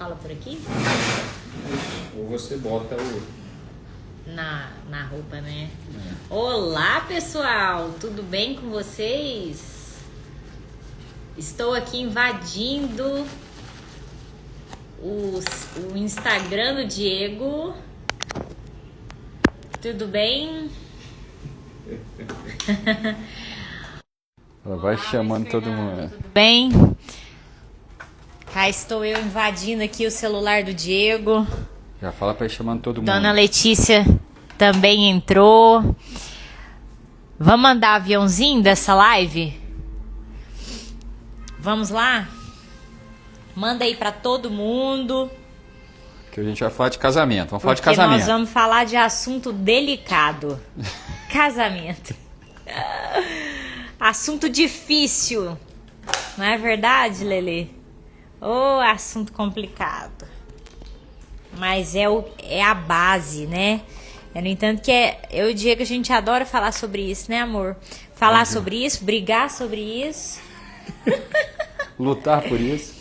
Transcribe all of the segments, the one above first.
fala por aqui? Ou você bota o... Na roupa, né? Olá, pessoal! Tudo bem com vocês? Estou aqui invadindo o Instagram do Diego. Tudo bem? Ela vai Olá, chamando Luiz todo Fernando, mundo. Tudo bem? Cá estou eu invadindo aqui o celular do Diego. Já fala pra ir chamando todo mundo. Dona Letícia também entrou. Vamos mandar aviãozinho dessa live? Vamos lá? Manda aí pra todo mundo. Que a gente vai falar de casamento. Vamos falar de Porque casamento. nós vamos falar de assunto delicado. Casamento. Assunto difícil. Não é verdade, Lelê? Assunto complicado. Mas é a base, né? No entanto que eu e o Diego, a gente adora falar sobre isso, né, amor? Falar sobre isso, brigar sobre isso. Lutar por isso.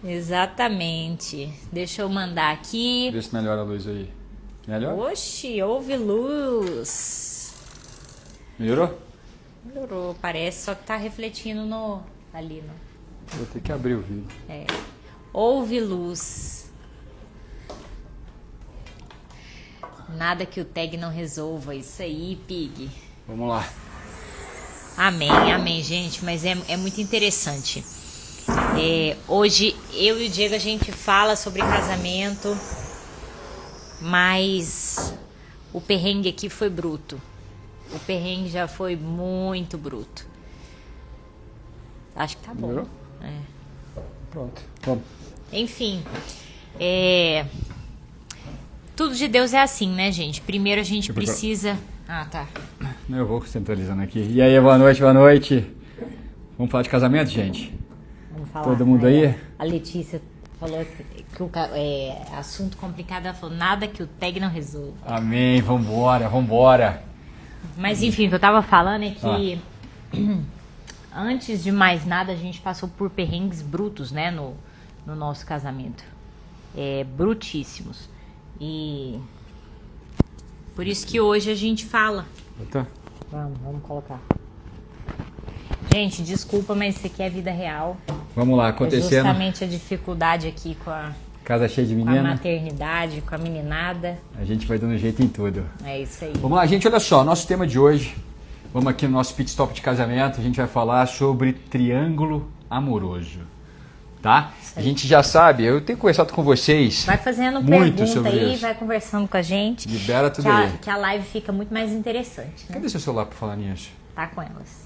Exatamente. Deixa eu mandar aqui. Vê se melhora a luz aí. Melhor? Oxi, houve luz. Melhorou? Melhorou, parece, só que tá refletindo ali. Vou ter que abrir o vídeo. Houve luz. Nada que o tag não resolva. Isso aí, Pig. Vamos lá. Amém, gente. Mas é muito interessante. Hoje, eu e o Diego, a gente fala sobre casamento. Mas o perrengue aqui foi bruto. O perrengue já foi muito bruto. Acho que tá bom. Melhorou? Pronto. Vamos. Enfim, tudo de Deus é assim, né, gente? Primeiro a gente precisa... tá. Eu vou centralizando aqui. E aí, boa noite, boa noite. Vamos falar de casamento, gente? Vamos falar. Todo mundo aí? A Letícia falou que o assunto complicado. Ela falou, nada que o tag não resolva. Amém, vambora, vambora. Mas enfim, o que eu tava falando é que... Antes de mais nada, a gente passou por perrengues brutos, né, no nosso casamento. Brutíssimos. E por isso que hoje a gente fala. Tá. Vamos colocar. Gente, desculpa, mas isso aqui é vida real. Vamos lá, acontecendo. É justamente a dificuldade aqui com a Casa cheia de com a menina. maternidade, com a meninada. A gente vai dando jeito em tudo. É isso aí. Vamos lá, gente, olha só, nosso tema de hoje. Vamos aqui no nosso pit stop de casamento. A gente vai falar sobre triângulo amoroso. Tá? A gente já sabe, eu tenho conversado com vocês. Vai fazendo muito pergunta sobre aí, isso. vai conversando com a gente. Libera tudo aí. Que a live fica muito mais interessante, né? Cadê seu celular para falar nisso? Tá com elas.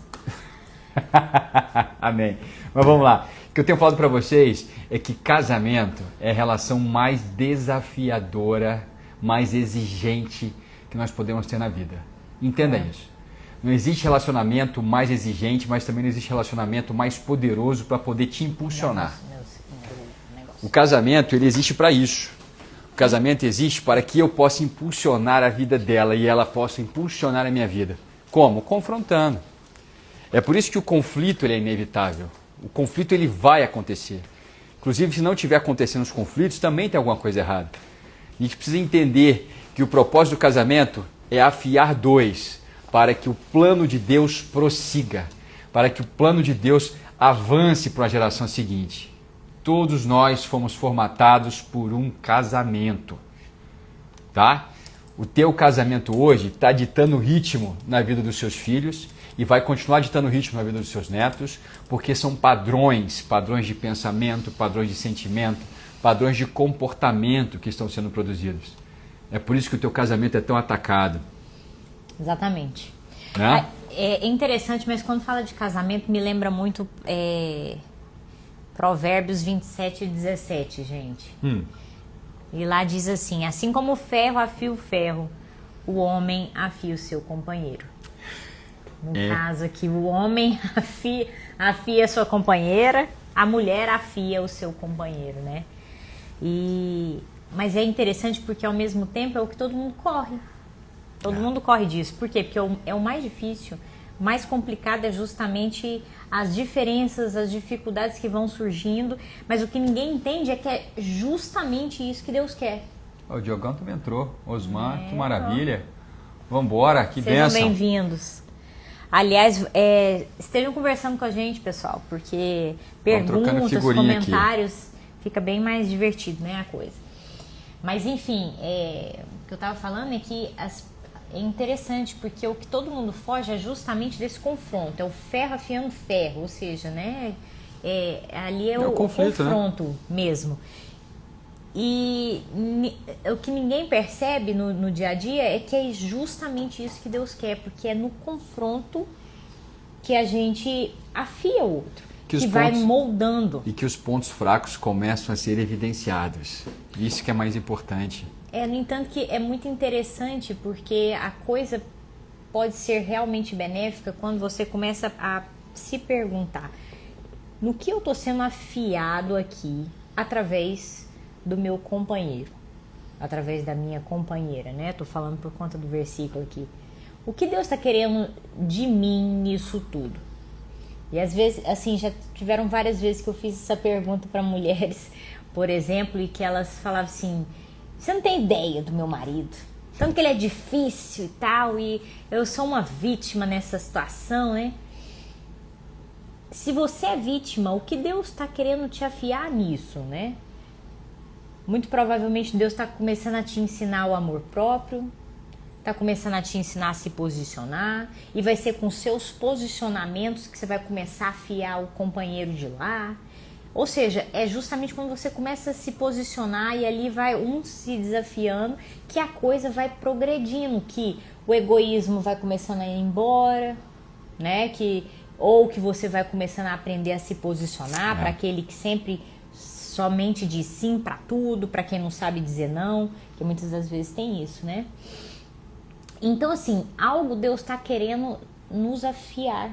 Amém. Mas vamos lá. O que eu tenho falado para vocês é que casamento é a relação mais desafiadora, mais exigente que nós podemos ter na vida. Entenda isso. Não existe relacionamento mais exigente, mas também não existe relacionamento mais poderoso para poder te impulsionar. O casamento, ele existe para isso. O casamento existe para que eu possa impulsionar a vida dela e ela possa impulsionar a minha vida. Como? Confrontando. É por isso que o conflito ele é inevitável. O conflito ele vai acontecer. Inclusive, se não estiver acontecendo os conflitos, também tem alguma coisa errada. A gente precisa entender que o propósito do casamento é afiar dois, para que o plano de Deus prossiga, para que o plano de Deus avance para a geração seguinte. Todos nós fomos formatados por um casamento, tá? O teu casamento hoje está ditando ritmo na vida dos seus filhos e vai continuar ditando ritmo na vida dos seus netos, porque são padrões de pensamento, padrões de sentimento, padrões de comportamento que estão sendo produzidos. É por isso que o teu casamento é tão atacado. Exatamente. Né? É interessante, mas quando fala de casamento, me lembra muito Provérbios 27 e 17, gente. E lá diz assim como o ferro afia o ferro, o homem afia o seu companheiro. No caso aqui, o homem afia a sua companheira, a mulher afia o seu companheiro, né? Mas é interessante porque ao mesmo tempo é o que todo mundo corre. Todo mundo corre disso. Por quê? Porque é o mais difícil, mais complicado é justamente as diferenças, as dificuldades que vão surgindo, mas o que ninguém entende é que é justamente isso que Deus quer. O Diogão também entrou. Osmar, que maravilha. Vambora, que Sejam bênção. bem-vindos. Aliás, estejam conversando com a gente, pessoal, porque perguntas, comentários, fica bem mais divertido, né, a coisa. Mas, enfim, o que eu estava falando é que é interessante, porque o que todo mundo foge é justamente desse confronto, é o ferro afiando ferro, ou seja, né, ali é o confronto, né? Mesmo. E o que ninguém percebe no dia a dia é que é justamente isso que Deus quer, porque é no confronto que a gente afia o outro, que vai moldando. E que os pontos fracos começam a ser evidenciados. Isso que é mais importante. No entanto, que é muito interessante, porque a coisa pode ser realmente benéfica quando você começa a se perguntar: no que eu estou sendo afiado aqui através do meu companheiro, através da minha companheira, né? Tô falando por conta do versículo aqui. O que Deus está querendo de mim nisso tudo? E às vezes, assim, já tiveram várias vezes que eu fiz essa pergunta para mulheres, por exemplo, e que elas falavam assim: você não tem ideia do meu marido, tanto que ele é difícil e tal, e eu sou uma vítima nessa situação, né? Se você é vítima, o que Deus está querendo te afiar nisso, né? Muito provavelmente Deus está começando a te ensinar o amor próprio, está começando a te ensinar a se posicionar, e vai ser com seus posicionamentos que você vai começar a afiar o companheiro de lá. Ou seja, é justamente quando você começa a se posicionar e ali vai um se desafiando que a coisa vai progredindo, que o egoísmo vai começando a ir embora, né? Ou que você vai começando a aprender a se posicionar para aquele que sempre somente diz sim para tudo, para quem não sabe dizer não, que muitas das vezes tem isso, né? Então, assim, algo Deus está querendo nos afiar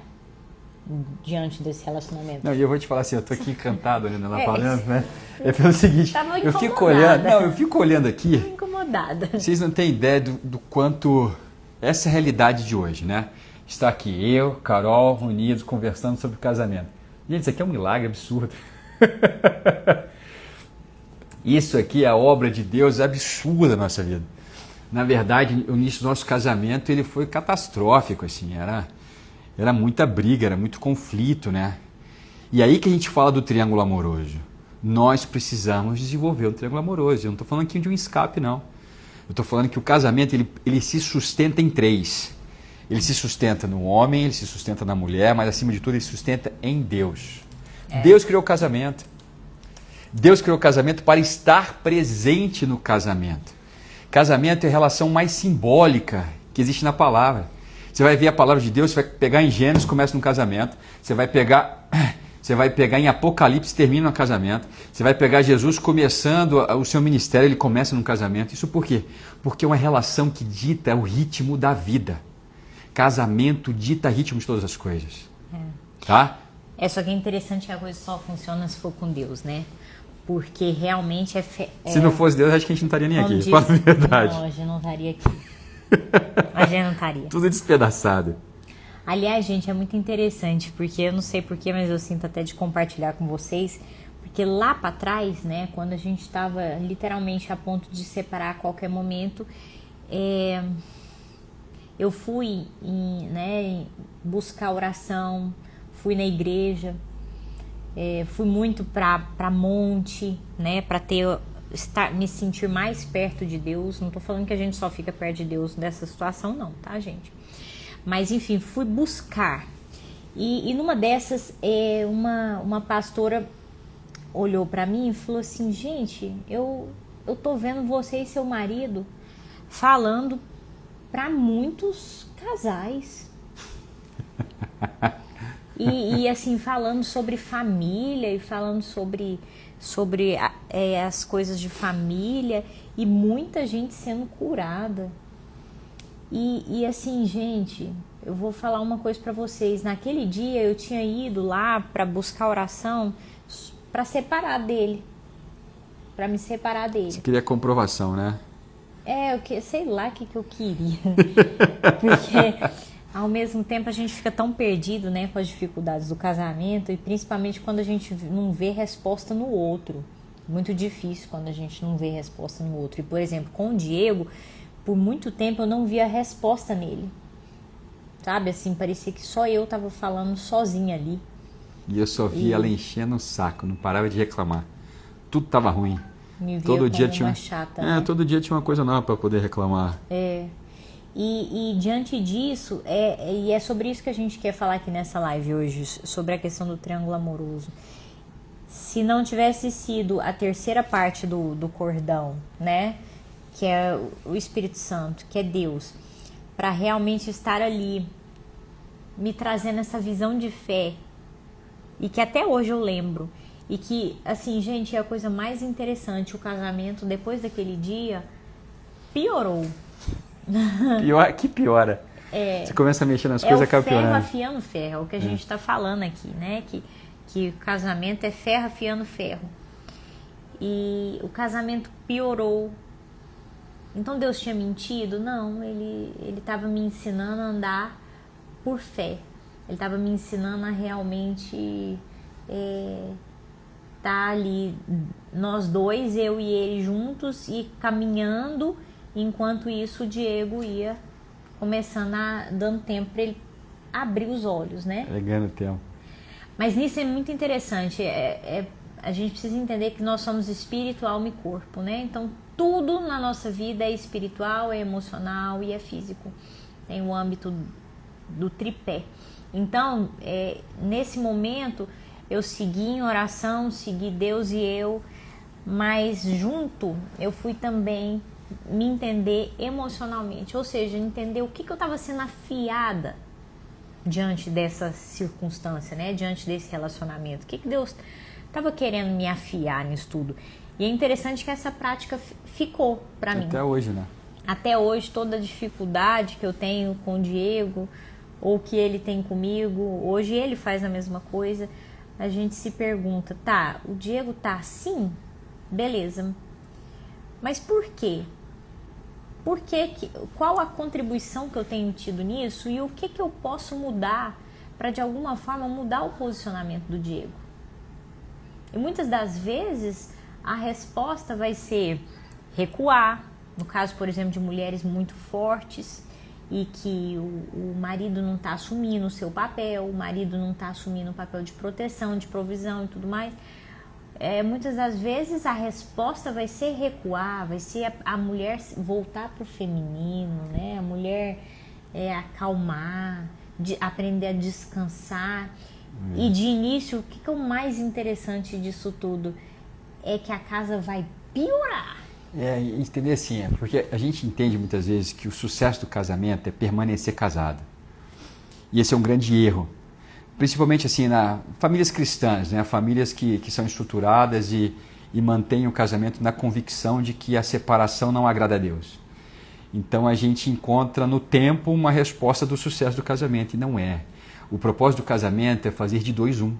diante desse relacionamento. Não, e eu vou te falar assim, eu tô aqui encantado, né, ela falando, né? É pelo seguinte, Tava eu fico olhando aqui. Tô incomodada. Vocês não têm ideia do quanto essa realidade de hoje, né? Está aqui eu, Carol, unidos, conversando sobre casamento. Gente, isso aqui é um milagre absurdo. Isso aqui é a obra de Deus absurda na nossa vida. Na verdade, o início do nosso casamento ele foi catastrófico, assim, era muita briga, era muito conflito, né? E aí que a gente fala do triângulo amoroso. Nós precisamos desenvolver um triângulo amoroso. Eu não estou falando aqui de um escape, não. Eu estou falando que o casamento ele se sustenta em três. Ele se sustenta no homem, ele se sustenta na mulher, mas acima de tudo ele se sustenta em Deus. Deus criou o casamento. Deus criou o casamento para estar presente no casamento. Casamento é a relação mais simbólica que existe na palavra. Você vai ver a palavra de Deus, você vai pegar em Gênesis, começa no casamento. Você vai pegar em Apocalipse, termina no casamento. Você vai pegar Jesus começando o seu ministério, ele começa no casamento. Isso por quê? Porque é uma relação que dita o ritmo da vida. Casamento dita ritmo de todas as coisas. Tá? Só que é interessante que a coisa só funciona se for com Deus, né? Porque realmente se não fosse Deus, acho que a gente não estaria nem aqui. Fala a verdade. Não, a gente não estaria aqui. A gente não estaria. Tudo despedaçado. Aliás, gente, é muito interessante, porque eu não sei porquê, mas eu sinto até de compartilhar com vocês, porque lá para trás, né, quando a gente estava literalmente a ponto de separar a qualquer momento, eu fui buscar oração, fui na igreja, fui muito para monte, né, para me sentir mais perto de Deus. Não tô falando que a gente só fica perto de Deus nessa situação, não, tá, gente? Mas enfim, fui buscar. E numa dessas, uma pastora olhou para mim e falou assim: gente, eu tô vendo você e seu marido falando para muitos casais. E assim, falando sobre família e falando sobre as coisas de família e muita gente sendo curada. E assim, gente, eu vou falar uma coisa para vocês. Naquele dia eu tinha ido lá para buscar oração para separar dele. Para me separar dele. Você queria comprovação, né? Sei lá o que eu queria. Porque Ao mesmo tempo a gente fica tão perdido, né, com as dificuldades do casamento e principalmente quando a gente não vê resposta no outro. Muito difícil quando a gente não vê resposta no outro. E, por exemplo, com o Diego, por muito tempo eu não via resposta nele. Sabe, assim, parecia que só eu tava falando sozinha ali. E eu só via ela enchendo o saco, não parava de reclamar. Tudo tava ruim. Me via Todo dia como tinha uma chata, né? todo dia tinha uma coisa nova para poder reclamar. E diante disso, é sobre isso que a gente quer falar aqui nessa live hoje, sobre a questão do triângulo amoroso. Se não tivesse sido a terceira parte do cordão, né, que é o Espírito Santo, que é Deus, para realmente estar ali, me trazendo essa visão de fé, e que até hoje eu lembro, e que, assim, gente, é a coisa mais interessante, o casamento, depois daquele dia, piorou. Que piora. Você começa a mexer nas coisas, acaba piorando. É o ferro afiando ferro, é o que a gente está falando aqui, né? Que o casamento é ferro afiando ferro. E o casamento piorou. Então Deus tinha mentido? Não, ele estava me ensinando a andar por fé. Ele estava me ensinando a realmente estar ali, nós dois, eu e ele juntos, e caminhando. Enquanto isso, o Diego ia começando dando tempo para ele abrir os olhos, né? Pegando tempo. Mas nisso é muito interessante. A gente precisa entender que nós somos espírito, alma e corpo, né? Então, tudo na nossa vida é espiritual, é emocional e é físico. Tem o âmbito do tripé. Então, nesse momento, eu segui em oração, segui Deus e eu, mas junto eu fui também me entender emocionalmente, ou seja, entender o que eu estava sendo afiada diante dessa circunstância, né? Diante desse relacionamento, o que Deus estava querendo me afiar nisso tudo. E é interessante que essa prática ficou para mim. Até hoje, né? Até hoje, toda a dificuldade que eu tenho com o Diego, ou que ele tem comigo, hoje ele faz a mesma coisa, a gente se pergunta, tá, o Diego tá assim? Beleza. Mas por quê? Qual a contribuição que eu tenho tido nisso e o que eu posso mudar para de alguma forma mudar o posicionamento do Diego? E muitas das vezes a resposta vai ser recuar, no caso, por exemplo, de mulheres muito fortes e que o marido não está assumindo o seu papel, o marido não está assumindo o papel de proteção, de provisão e tudo mais. Muitas das vezes a resposta vai ser recuar, vai ser a mulher voltar para o feminino, né? A mulher acalmar, aprender a descansar. E de início, o que é o mais interessante disso tudo? É que a casa vai piorar. Entender assim, porque a gente entende muitas vezes que o sucesso do casamento é permanecer casado. E esse é um grande erro. Principalmente assim, famílias cristãs, né? Famílias que são estruturadas e mantêm o casamento na convicção de que a separação não agrada a Deus. Então a gente encontra no tempo uma resposta do sucesso do casamento, e não é. O propósito do casamento é fazer de dois um.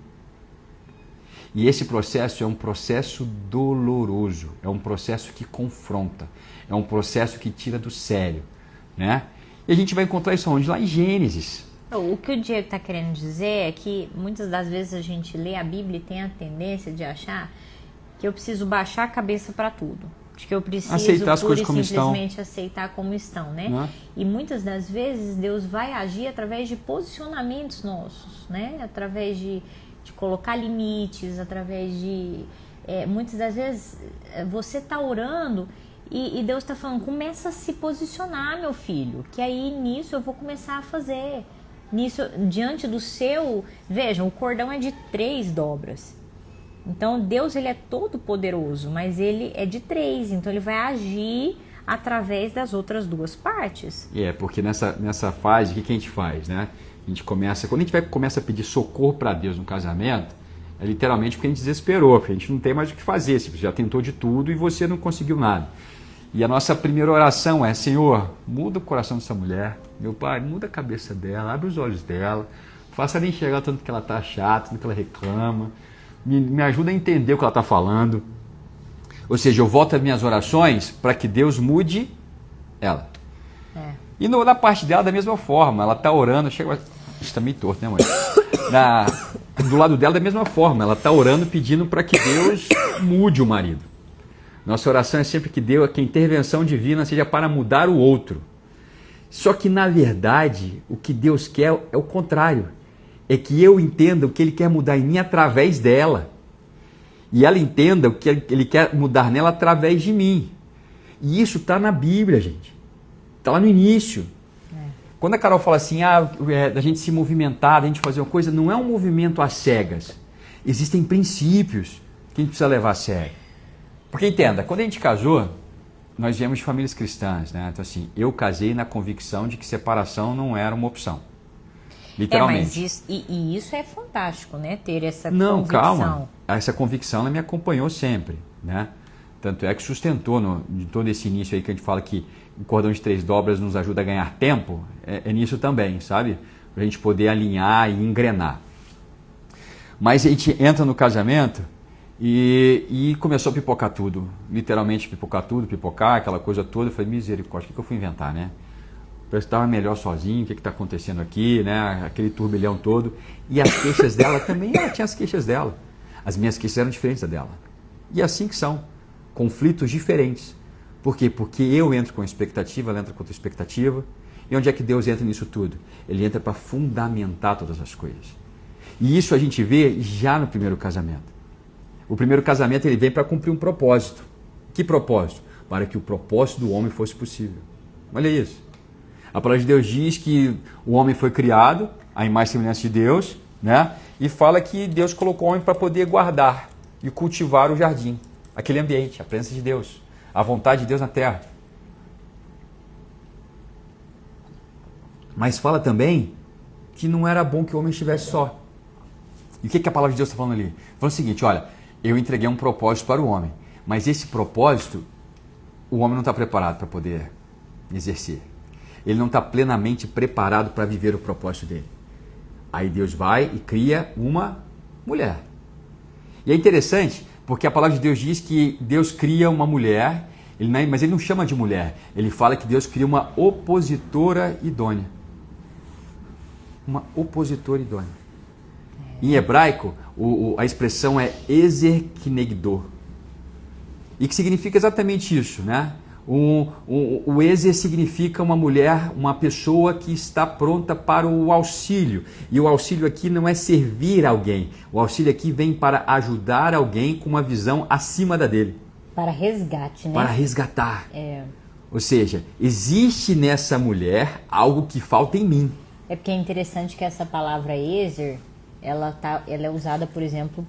E esse processo é um processo doloroso, é um processo que confronta, é um processo que tira do sério, né? E a gente vai encontrar isso onde? Lá em Gênesis. O que o Diego está querendo dizer é que muitas das vezes a gente lê a Bíblia e tem a tendência de achar que eu preciso baixar a cabeça para tudo. De que eu preciso aceitar as coisas como simplesmente aceitar como estão, né? Não. E muitas das vezes Deus vai agir através de posicionamentos nossos, né? Através de colocar limites, através de... muitas das vezes você está orando e Deus está falando, começa a se posicionar, meu filho, que aí nisso eu vou começar a fazer. Nisso, diante do seu... Vejam, o cordão é de 3 dobras. Então, Deus, ele é todo poderoso, mas ele é de 3. Então, ele vai agir através das outras 2 partes. Porque nessa fase, o que a gente faz, né? A gente começa... Quando a gente começa a pedir socorro para Deus no casamento, é literalmente porque a gente desesperou, porque a gente não tem mais o que fazer. Você já tentou de tudo e você não conseguiu nada. E a nossa primeira oração é, Senhor, muda o coração dessa mulher. Meu Pai, muda a cabeça dela, abre os olhos dela, faça ela enxergar tanto que ela está chata, tanto que ela reclama. Me ajuda a entender o que ela está falando. Ou seja, eu volto às minhas orações para que Deus mude ela. E na parte dela, da mesma forma, ela está orando, chega... Isso está meio torto, né, mãe? Do lado dela, da mesma forma, ela está orando, pedindo para que Deus mude o marido. Nossa oração é sempre que a intervenção divina seja para mudar o outro. Só que, na verdade, o que Deus quer é o contrário. É que eu entenda o que Ele quer mudar em mim através dela. E ela entenda o que Ele quer mudar nela através de mim. E isso está na Bíblia, gente. Está lá no início. Quando a Carol fala assim, da gente se movimentar, da gente fazer uma coisa, não é um movimento às cegas. Existem princípios que a gente precisa levar a sério. Porque entenda, quando a gente casou, nós viemos de famílias cristãs, né? Então assim, eu casei na convicção de que separação não era uma opção. Literalmente. Mas isso é fantástico, né? Ter essa convicção. Não, calma. Essa convicção ela me acompanhou sempre, né? Tanto é que sustentou de todo esse início aí que a gente fala que o cordão de 3 dobras nos ajuda a ganhar tempo, é nisso também, sabe? Para a gente poder alinhar e engrenar. Mas a gente entra no casamento e começou a pipocar tudo. Literalmente pipocar, aquela coisa toda. Eu falei, misericórdia, o que eu fui inventar, né? Parece que estava melhor sozinho, o que está acontecendo aqui, né? Aquele turbilhão todo. E as queixas dela também, ela tinha as queixas dela. As minhas queixas eram diferentes da dela. E assim que são. Conflitos diferentes. Por quê? Porque eu entro com expectativa, ela entra com outra expectativa. E onde é que Deus entra nisso tudo? Ele entra para fundamentar todas as coisas. E isso a gente vê já no primeiro casamento. O primeiro casamento ele vem para cumprir um propósito. Que propósito? Para que o propósito do homem fosse possível. Olha isso. A palavra de Deus diz que o homem foi criado, à imagem e semelhança de Deus, né? E fala que Deus colocou o homem para poder guardar e cultivar o jardim, aquele ambiente, a presença de Deus, a vontade de Deus na terra. Mas fala também que não era bom que o homem estivesse só. E o que a palavra de Deus está falando ali? Falando o seguinte, olha, eu entreguei um propósito para o homem, mas esse propósito o homem não está preparado para poder exercer. Ele não está plenamente preparado para viver o propósito dele. Aí Deus vai e cria uma mulher. E é interessante, porque a palavra de Deus diz que Deus cria uma mulher, mas ele não chama de mulher. Ele fala que Deus cria uma opositora idônea. Uma opositora idônea. Em hebraico, a expressão é ezer kinegdo. E que significa exatamente isso, né? O ezer significa uma mulher, uma pessoa que está pronta para o auxílio. E o auxílio aqui não é servir alguém. O auxílio aqui vem para ajudar alguém com uma visão acima da dele. Para resgate, né? Para resgatar. Ou seja, existe nessa mulher algo que falta em mim. É porque é interessante que essa palavra ezer, ela é usada, por exemplo,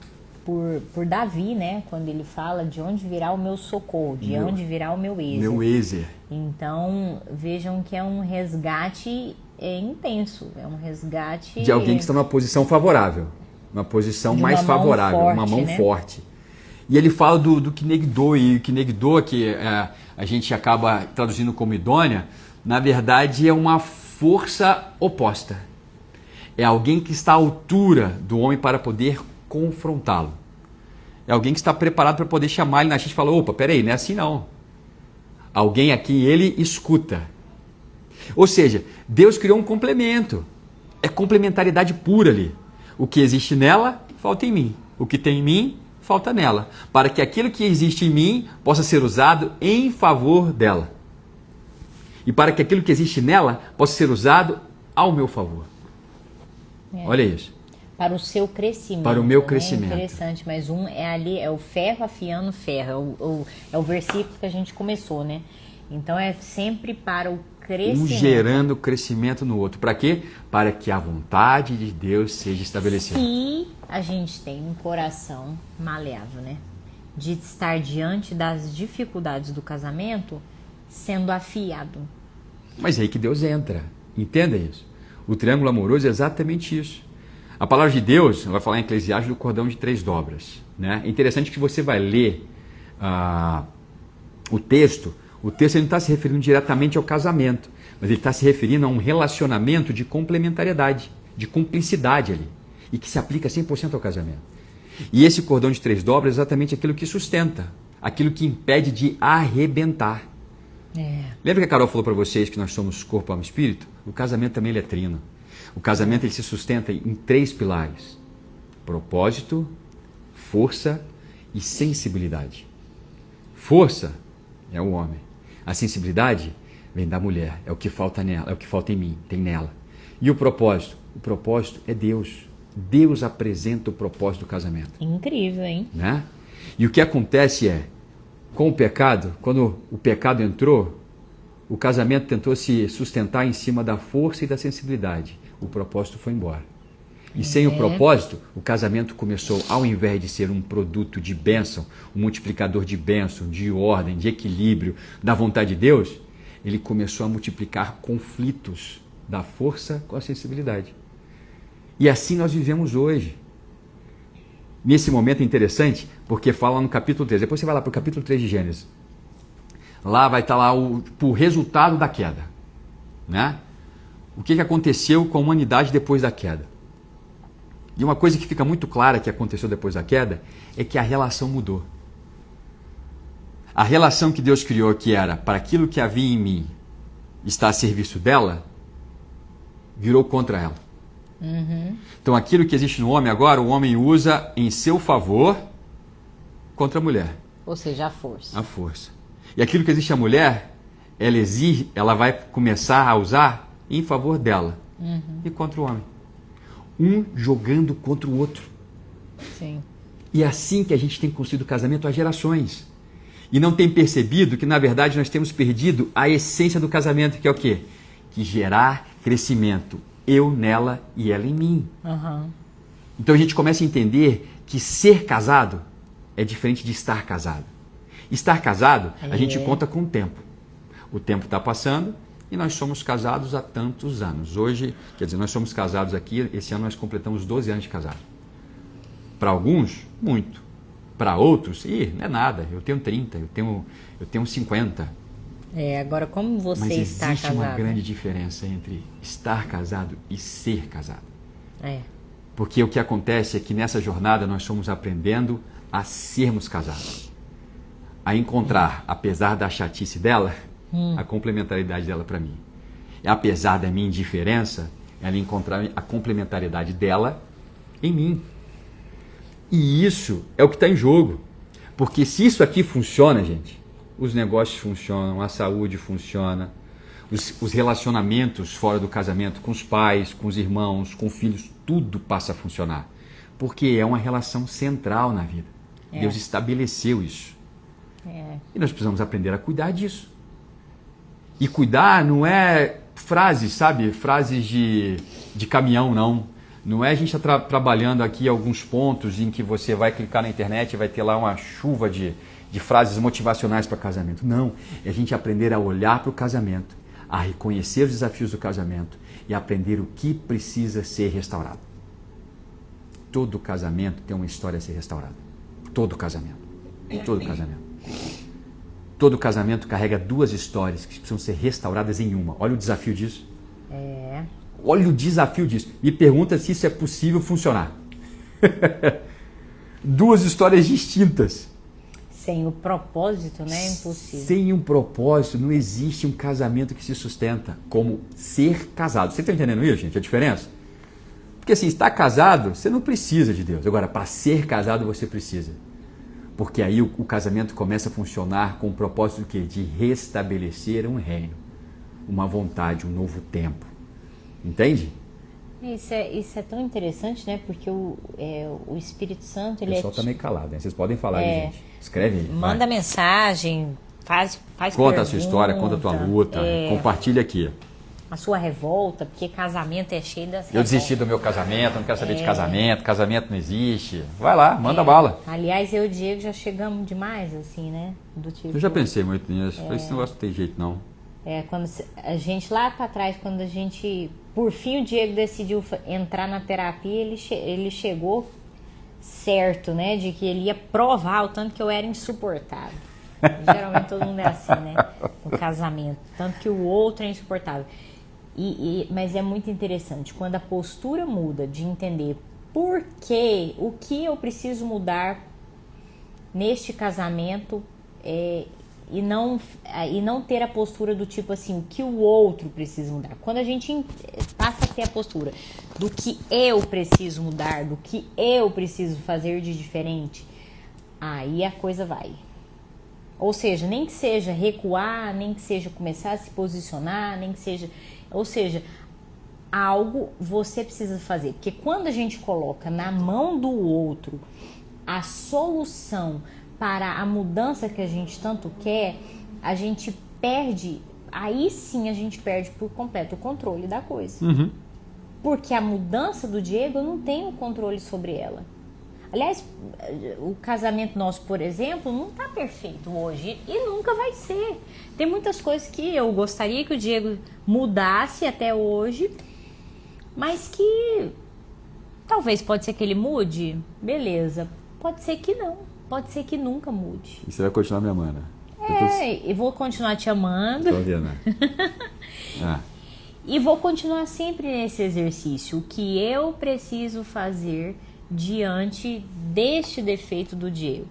por Davi, né? Quando ele fala de onde virá o meu socorro, onde virá o meu ezer. Meu ezer. Então, vejam que é um resgate intenso, é um resgate... De alguém que está numa posição favorável, uma posição mais favorável, uma mão forte. E ele fala do kinegdo, e o kinegdo, que a gente acaba traduzindo como idônea, na verdade é uma força oposta. É alguém que está à altura do homem para poder confrontá-lo. É alguém que está preparado para poder chamar ele na frente e falar, opa, peraí, não é assim não. Alguém a quem ele escuta. Ou seja, Deus criou um complemento. É complementaridade pura ali. O que existe nela, falta em mim. O que tem em mim, falta nela. Para que aquilo que existe em mim possa ser usado em favor dela. E para que aquilo que existe nela possa ser usado ao meu favor. Olha isso. Para o seu crescimento. Para o meu crescimento. É interessante, mas é o ferro afiando ferro. É o versículo que a gente começou, né? Então é sempre para o crescimento. Um gerando crescimento no outro. Para quê? Para que a vontade de Deus seja estabelecida. Se a gente tem um coração maleável, né? De estar diante das dificuldades do casamento, sendo afiado. Mas é aí que Deus entra. Entenda isso. O triângulo amoroso é exatamente isso. A palavra de Deus vai falar em Eclesiastes do cordão de 3 dobras. Né? É interessante que você vai ler o texto. O texto ele não está se referindo diretamente ao casamento, mas ele está se referindo a um relacionamento de complementariedade, de cumplicidade ali, e que se aplica 100% ao casamento. E esse cordão de 3 dobras é exatamente aquilo que sustenta, aquilo que impede de arrebentar. Lembra que a Carol falou para vocês que nós somos corpo, alma e espírito? O casamento também ele é trino. O casamento ele se sustenta em 3 pilares: propósito, força e sensibilidade. Força é o homem. A sensibilidade vem da mulher. É o que falta nela, é o que falta em mim, tem nela. E o propósito? O propósito é Deus. Deus apresenta o propósito do casamento. Incrível, hein? Né? E o que acontece é, com o pecado, quando o pecado entrou, o casamento tentou se sustentar em cima da força e da sensibilidade. O propósito foi embora. E sem o propósito, o casamento começou, ao invés de ser um produto de bênção, um multiplicador de bênção, de ordem, de equilíbrio, da vontade de Deus, ele começou a multiplicar conflitos da força com a sensibilidade. E assim nós vivemos hoje. Nesse momento é interessante, porque fala no capítulo 3, depois você vai lá para o capítulo 3 de Gênesis. Lá vai estar lá o resultado da queda. Né? O que aconteceu com a humanidade depois da queda. E uma coisa que fica muito clara que aconteceu depois da queda é que a relação mudou. A relação que Deus criou, que era para aquilo que havia em mim estar a serviço dela, virou contra ela. Então aquilo que existe no homem agora, o homem usa em seu favor contra a mulher. Ou seja, a força. A força. E aquilo que existe a mulher, ela vai começar a usar em favor dela e contra o homem. Um jogando contra o outro. Sim. E é assim que a gente tem construído o casamento há gerações. E não tem percebido que, na verdade, nós temos perdido a essência do casamento, que é o quê? Que gerar crescimento. Eu nela e ela em mim. Então a gente começa a entender que ser casado é diferente de estar casado. Estar casado, a gente conta com o tempo. O tempo está passando e nós somos casados há tantos anos. Hoje, quer dizer, nós somos casados aqui, esse ano nós completamos 12 anos de casado. Para alguns, muito. Para outros, não é nada. Eu tenho 30, eu tenho 50. Agora como você Mas está casado? existe uma grande diferença entre estar casado e ser casado. Porque o que acontece é que nessa jornada nós somos aprendendo a sermos casados. A encontrar, apesar da chatice dela, a complementaridade dela para mim. E apesar da minha indiferença, ela encontrar a complementariedade dela em mim. E isso é o que está em jogo. Porque se isso aqui funciona, gente, os negócios funcionam, a saúde funciona, os relacionamentos fora do casamento, com os pais, com os irmãos, com filhos, tudo passa a funcionar. Porque é uma relação central na vida. Deus estabeleceu isso. E nós precisamos aprender a cuidar disso. E cuidar não é frases, sabe? Frases de caminhão, não. Não é a gente trabalhando aqui alguns pontos em que você vai clicar na internet e vai ter lá uma chuva de frases motivacionais para casamento. Não, é a gente aprender a olhar para o casamento, a reconhecer os desafios do casamento e aprender o que precisa ser restaurado. Todo casamento tem uma história a ser restaurada. Todo casamento. Todo casamento. Todo casamento carrega 2 histórias que precisam ser restauradas em uma. Olha o desafio disso. Olha o desafio disso. Me pergunta se isso é possível funcionar. 2 histórias distintas. Sem o propósito, né? É impossível. Sem um propósito, não existe um casamento que se sustenta como ser casado. Você está entendendo isso, gente? A diferença? Porque assim, estar casado, você não precisa de Deus. Agora, para ser casado, você precisa. Porque aí o casamento começa a funcionar com o propósito do quê? De restabelecer um reino, uma vontade, um novo tempo. Entende? Isso é tão interessante, né? Porque o Espírito Santo, ele o pessoal está meio calado, né? Vocês podem falar, gente. Escreve aí. Manda mensagem, faz conta pergunta, a sua história, conta a tua luta, compartilha aqui. A sua revolta, porque casamento é cheio das revoltas. Eu desisti do meu casamento, não quero saber de casamento não existe. Vai lá, manda bala. Aliás, eu e o Diego já chegamos demais, assim, né? Do tipo, eu já pensei muito nisso, falei, esse negócio não tem jeito não. Quando a gente, lá pra trás, quando a gente, por fim o Diego decidiu entrar na terapia, ele chegou certo, né? De que ele ia provar o tanto que eu era insuportável. Geralmente todo mundo é assim, né? No casamento. Tanto que o outro é insuportável. Mas é muito interessante, quando a postura muda de entender por quê, o que eu preciso mudar neste casamento, e não ter a postura do tipo assim, o que o outro precisa mudar. Quando a gente passa a ter a postura do que eu preciso mudar, do que eu preciso fazer de diferente, aí a coisa vai. Ou seja, nem que seja recuar, nem que seja começar a se posicionar, nem que seja... Ou seja, algo você precisa fazer. Porque quando a gente coloca na mão do outro a solução para a mudança que a gente tanto quer, a gente perde... Aí sim a gente perde por completo o controle da coisa. Uhum. Porque a mudança do Diego, eu não tenho controle sobre ela. Aliás, o casamento nosso, por exemplo, não está perfeito hoje e nunca vai ser. Tem muitas coisas que eu gostaria que o Diego mudasse até hoje, mas que talvez pode ser que ele mude, beleza. Pode ser que não, pode ser que nunca mude. E você vai continuar me amando? Eu vou continuar te amando. Tô vendo, né? E vou continuar sempre nesse exercício. O que eu preciso fazer diante deste defeito do Diego.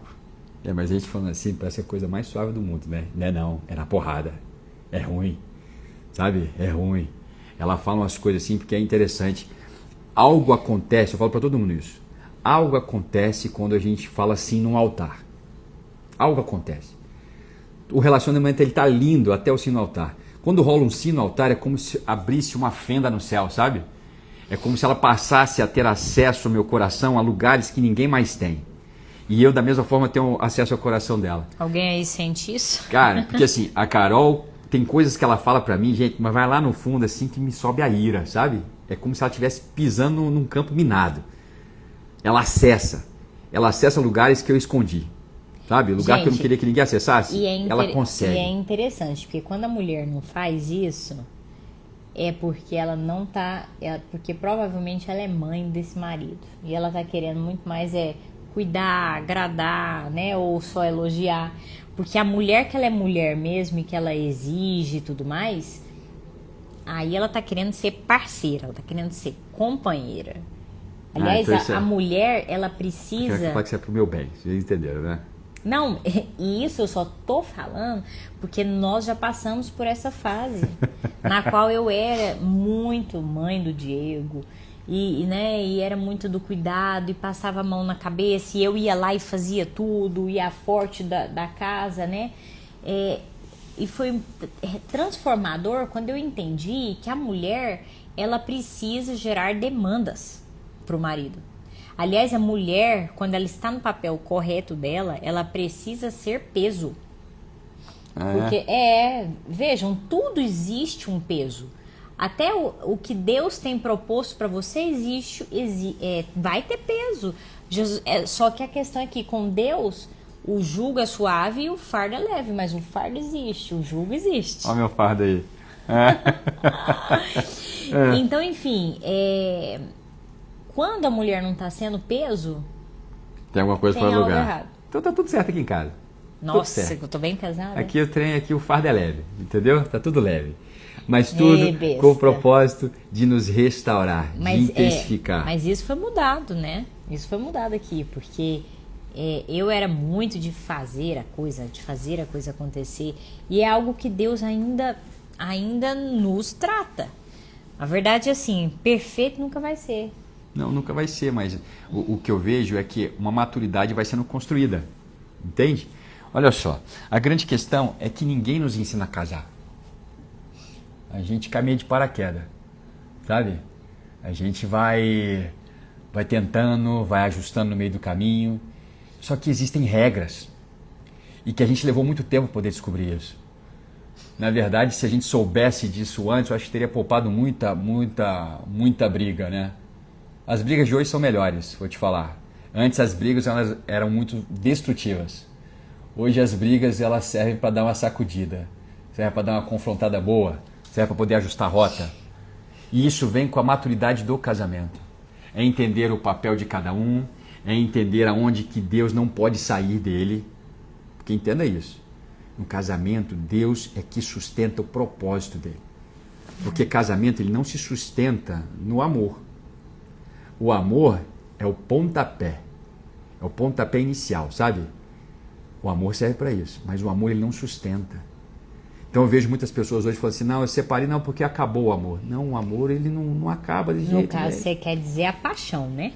Mas a gente falando assim, parece a coisa mais suave do mundo, né? Não, é na porrada. É ruim, sabe? É ruim. Ela fala umas coisas assim porque é interessante. Algo acontece, eu falo pra todo mundo isso. Algo acontece quando a gente fala assim num altar. Algo acontece. O relacionamento ele tá lindo até o sino no altar. Quando rola um sino no altar é como se abrisse uma fenda no céu, sabe? É como se ela passasse a ter acesso ao meu coração a lugares que ninguém mais tem. E eu, da mesma forma, tenho acesso ao coração dela. Alguém aí sente isso? Cara, porque assim, a Carol tem coisas que ela fala pra mim, gente, mas vai lá no fundo assim que me sobe a ira, sabe? É como se ela estivesse pisando num campo minado. Ela acessa lugares que eu escondi. Sabe? Lugar gente, que eu não queria que ninguém acessasse, ela consegue. E é interessante, porque quando a mulher não faz isso... É porque ela não tá... porque provavelmente ela é mãe desse marido. E ela tá querendo muito mais cuidar, agradar, né? Ou só elogiar. Porque a mulher que ela é mulher mesmo e que ela exige e tudo mais... Aí ela tá querendo ser parceira. Ela tá querendo ser companheira. Aliás, então a mulher, ela precisa... Eu quero falar que isso é pro meu bem. Vocês entenderam, né? Não, e isso eu só tô falando porque nós já passamos por essa fase na qual eu era muito mãe do Diego e era muito do cuidado e passava a mão na cabeça e eu ia lá e fazia tudo, ia forte da casa, né? E foi transformador quando eu entendi que a mulher, ela precisa gerar demandas pro marido. Aliás, a mulher, quando ela está no papel correto dela, ela precisa ser peso. Porque, vejam, tudo existe um peso. Até o que Deus tem proposto para você vai ter peso. Só que a questão é que com Deus, o jugo é suave e o fardo é leve. Mas o fardo existe, o jugo existe. Olha o meu fardo aí. Então, enfim... Quando a mulher não está sendo peso... Tem alguma coisa fora do lugar. Errado. Então tá tudo certo aqui em casa. Nossa, eu tô bem casada. Aqui o fardo é leve, entendeu? Tá tudo leve. Mas tudo com o propósito de nos restaurar, de intensificar. Mas isso foi mudado, né? Isso foi mudado aqui, porque eu era muito de fazer a coisa acontecer. E é algo que Deus ainda nos trata. A verdade é assim, perfeito nunca vai ser. Não, nunca vai ser, mas o que eu vejo é que uma maturidade vai sendo construída, entende? Olha só, a grande questão é que ninguém nos ensina a casar. A gente caminha de paraquedas, sabe? A gente vai tentando, vai ajustando no meio do caminho, só que existem regras e que a gente levou muito tempo para poder descobrir isso. Na verdade, se a gente soubesse disso antes, eu acho que teria poupado muita briga, né? As brigas de hoje são melhores, vou te falar. Antes as brigas elas eram muito destrutivas. Hoje as brigas elas servem para dar uma sacudida, servem para dar uma confrontada boa, servem para poder ajustar a rota. E isso vem com a maturidade do casamento. É entender o papel de cada um, é entender aonde que Deus não pode sair dele. Porque entenda isso. No casamento, Deus é que sustenta o propósito dele. Porque casamento ele não se sustenta no amor. O amor é o pontapé inicial, sabe? O amor serve para isso, mas o amor ele não sustenta. Então eu vejo muitas pessoas hoje falando assim, não, eu separei não porque acabou o amor. Não, o amor ele não acaba de jeito. No caso, você quer dizer a paixão, né?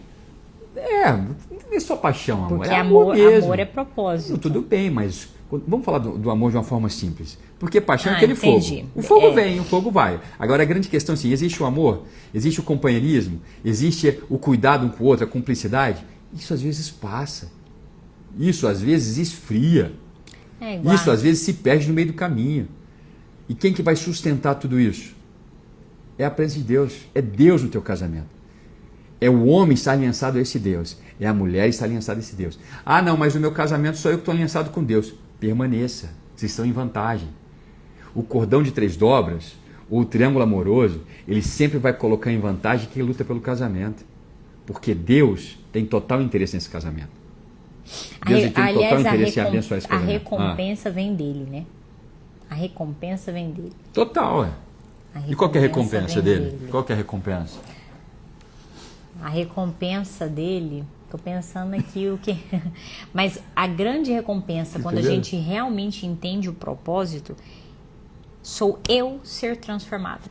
Não é só paixão, amor. Porque é amor mesmo. Amor é propósito. Tudo bem, mas vamos falar do amor de uma forma simples. Porque paixão é aquele entendi. fogo. O fogo vem, o fogo vai. Agora a grande questão é assim, existe o amor, existe o companheirismo, existe o cuidado um com o outro, a cumplicidade. Isso às vezes passa. Isso às vezes esfria. Isso às vezes se perde no meio do caminho. E quem que vai sustentar tudo isso? É a presença de Deus. É Deus no teu casamento. É o homem estar aliançado a esse Deus. É a mulher estar aliançada a esse Deus. Ah, não, mas no meu casamento sou eu que estou aliançado com Deus. Permaneça. Vocês estão em vantagem. O cordão de 3 dobras, ou o triângulo amoroso, ele sempre vai colocar em vantagem quem luta pelo casamento. Porque Deus tem total interesse nesse casamento. Deus tem total interesse em abençoar esse casamento. A recompensa vem dele, né? A recompensa vem dele. Total, E qual que é a recompensa dele? Qual que é a recompensa? A recompensa dele, tô pensando aqui o que... Mas a grande recompensa, quando a gente realmente entende o propósito, sou eu ser transformado.